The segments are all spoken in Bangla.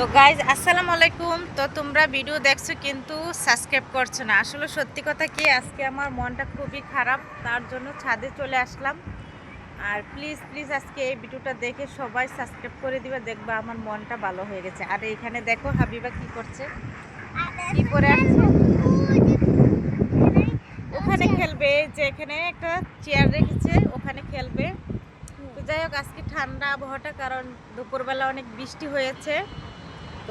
তো গাইজ আসসালামু আলাইকুম। তো তোমরা ভিডিও দেখছো কিন্তু সাবস্ক্রাইব করছো না। আসলে সত্যি কথা কি, আজকে আমার মনটা খুবই খারাপ, তার জন্য ছাদে চলে আসলাম। আর প্লিজ প্লিজ আজকে এই ভিডিওটা দেখে সবাই সাবস্ক্রাইব করে দিবে, দেখবা আমার মনটা ভালো হয়ে গেছে। আর এইখানে দেখো হাবিবা কি করছে, কি করে আসছে, ওখানে খেলবে। যে এখানে একটা চেয়ার রেখেছে, ওখানে খেলবে। তো যাই হোক, আজকে ঠান্ডা আবহাওয়াটা, কারণ দুপুরবেলা অনেক বৃষ্টি হয়েছে।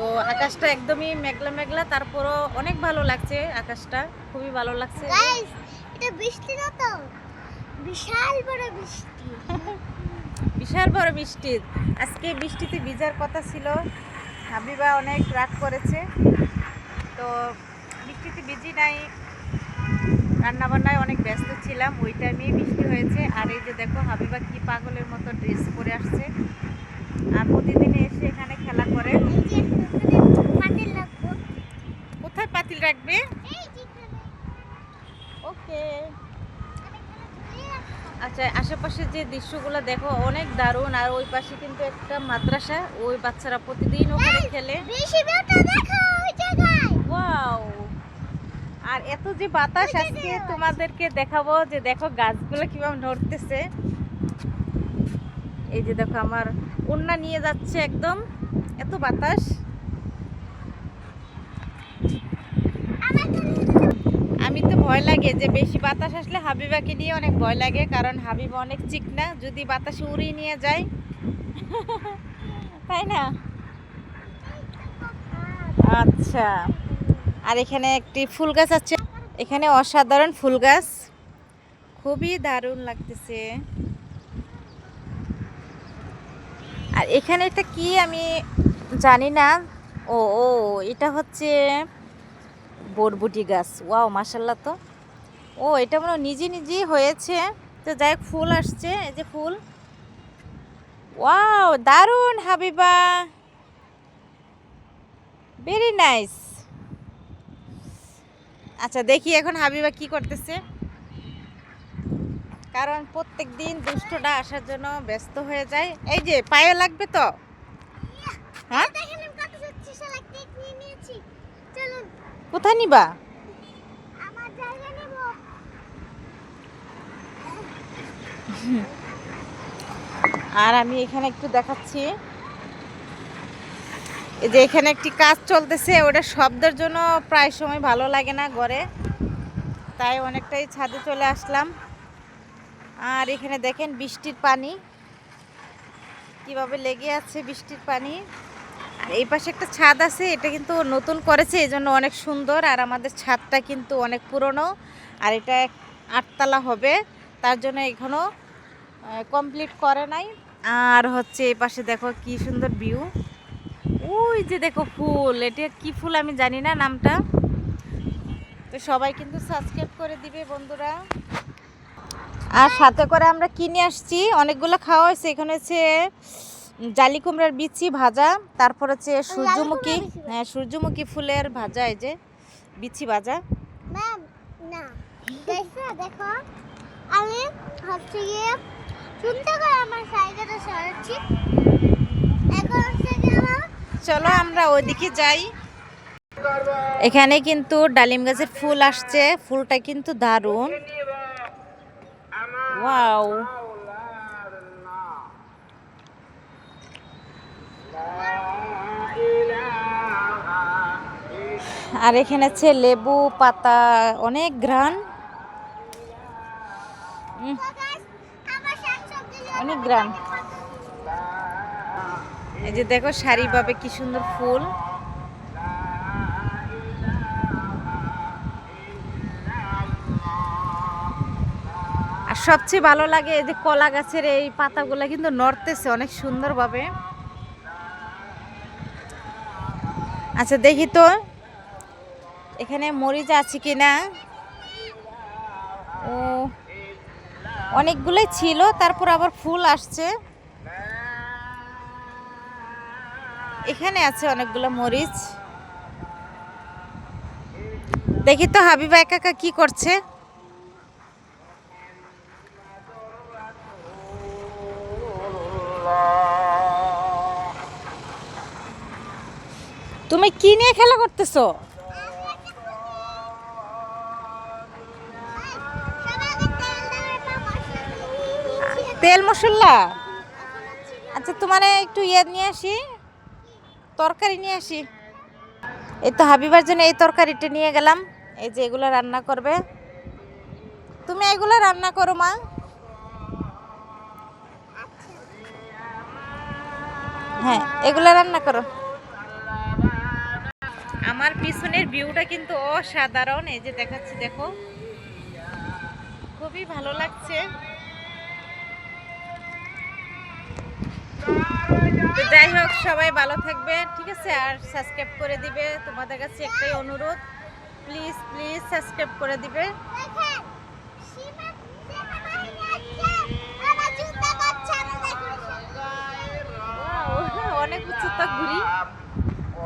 তো আকাশটা একদমই মেঘলা মেঘলা, তারপরও অনেক ভালো লাগছে, আকাশটা খুবই ভালো লাগছে। গাইস, এটা বৃষ্টি না তো, বিশাল বড় বৃষ্টি। বিশাল বড় বৃষ্টি। আজকে বৃষ্টিতে ভিজার কথা ছিল, হাবিবা অনেক রাগ করেছে। তো বৃষ্টিতে ভিজি নাই, রান্নাবান্নায় অনেক ব্যস্ত ছিলাম, ওই টাইমেই বৃষ্টি হয়েছে। আর এই যে দেখো হাবিবা কি পাগলের মতো ড্রেস পরে আসছে, আর প্রতিদিন এসে এখানে খেলা করে। এই যে এখানে পাতিল রাখবো। কোথায় পাতিল রাখবে? এই যে এখানে। ওকে। আর এখানে ঝুলিয়ে রাখবো। আচ্ছা, আশেপাশে যে দৃশ্যগুলো দেখো অনেক দারুণ। আর ওই পাশে কিন্তু একটা মাদ্রাসা, ওই বাচ্চারা প্রতিদিন ওখানে খেলে। বেশি বেটা দেখো ওই জায়গায়। ওয়াও! আর এত যে বাতাস, ওই আজকে জায়গায় তোমাদেরকে দেখাবো যে দেখো গাছগুলো কিভাবে নড়তেছে। এই যে দেখো আমার ওড়না নিয়ে যাচ্ছে, একদম এত বাতাস। আমার তো আমি তো ভয় লাগে যে বেশি বাতাস আসলে হাবিবাকে নিয়ে অনেক ভয় লাগে, কারণ হাবিবা অনেক চিকনা, যদি বাতাসে উড়িয়ে নিয়ে যায় তাই না? আচ্ছা। আর এখানে একটি ফুল গাছ আছে, এখানে অসাধারণ ফুল গাছ, খুবই দারুণ লাগতেছে। আর এখানে একটা কি আমি জানি না। ও ও এটা হচ্ছে বরবটি গাছ। ওয়াও, মাশাল্লাহ। তো ও, এটা মনে হয় নিজে নিজেই হয়েছে। তো যাই হোক, ফুল আসছে, এই যে ফুল। ওয়াও, দারুণ হাবিবা, ভেরি নাইস। আচ্ছা, দেখি এখন হাবিবা কি করতেছে, কারণ প্রত্যেক দিন দুষ্টটা আসার জন্য ব্যস্ত হয়ে যায়। এই যে পায়ে লাগবে তো। হ্যাঁ, দেখেন আমি কত শক্তিশালী কেক নিয়ে নিয়েছি। চলুন কোথায় নিবা? আমার জায়গা নেব। আর আমি এখানে একটু দেখাচ্ছি, এই যে এখানে একটি কাজ চলতেছে, ওটা শব্দের জন্য প্রায় সময় ভালো লাগে না ঘরে, তাই অনেকটাই ছাদে চলে আসলাম। আর এখানে দেখেন বৃষ্টির পানি কিভাবে লেগে আছে, বৃষ্টির পানি। আর এই পাশে একটা ছাদ আছে, এটা কিন্তু নতুন করেছে, এই জন্য অনেক সুন্দর। আর আমাদের ছাদটা কিন্তু অনেক পুরনো, আর এটা 8 তলা হবে, তার জন্য এখনো কমপ্লিট করে নাই। আর হচ্ছে এই পাশে দেখো কি সুন্দর ভিউ। ওই যে দেখো ফুল, এটা কি ফুল আমি জানি না নামটা। তো সবাই কিন্তু সাবস্ক্রাইব করে দিবে বন্ধুরা। আর সাথে করে আমরা কিনে আসছি, অনেকগুলো খাওয়া হয়েছে। এখানে হচ্ছে জালি কুমড়ার বিচি ভাজা, তারপর হচ্ছে সূর্যমুখী, হ্যাঁ সূর্যমুখী ফুলের ভাজা, এই যে বিচি ভাজা। ম্যাম না, দেখো দেখো আমি হচ্ছে গিয়ে চিন্তা করে আমার জায়গাটা সরাচ্ছি। এখন হচ্ছে গিয়ে আমার চলো আমরা ওইদিকে যাই। এখানে কিন্তু ডালিম গাছের ফুল আসছে, ফুলটা কিন্তু দারুণ। ওয়াও! আর এখানে আছে লেবু পাতা, অনেক ঘ্রাণ, আমার শাকসবজি অনেক ঘ্রাণ। এই যে দেখো সারিভাবে কি সুন্দর ফুল। আর সবচেয়ে ভালো লাগে এই যে কলা গাছের এই পাতাগুলো কিন্তু নড়তেছে অনেক সুন্দরভাবে। আচ্ছা, দেখি তো এখানে মরিচ আছে কিনা। ও, অনেকগুলোই ছিল, তারপর আবার ফুল আসছে। এখানে আছে অনেকগুলো মরিচ। দেখি তো হাবিবা একা একা কি করছে। তুমি কি নিয়ে খেলা করতেছো? তেল মশলা। আচ্ছা তোমার একটু ইয়ে নিয়ে আসি, তরকারি নিয়ে আসি। এই তো হাবিবার জন্য এই তরকারিটা নিয়ে গেলাম। এই যে এগুলো রান্না করবে, তুমি এগুলো রান্না করো মা। হ্যাঁ এগুলো রান্না করো। আমার পিছনের ভিউটা কিন্তু অসাধারণ, এই যে দেখাচ্ছি দেখো, খুবই ভালো লাগছে। তো যাই হোক সবাই ভালো থাকবে, ঠিক আছে, আর সাবস্ক্রাইব করে দিবে। তোমাদের কাছে একটাই অনুরোধ, প্লিজ প্লিজ সাবস্ক্রাইব করে দিবে। দেখেন সীমা সীমা বাহিনী আছে, আমার জুতা বাচ্চা আমি দেখুন। ওয়াও, অনেক উচ্চতা ঘুরি।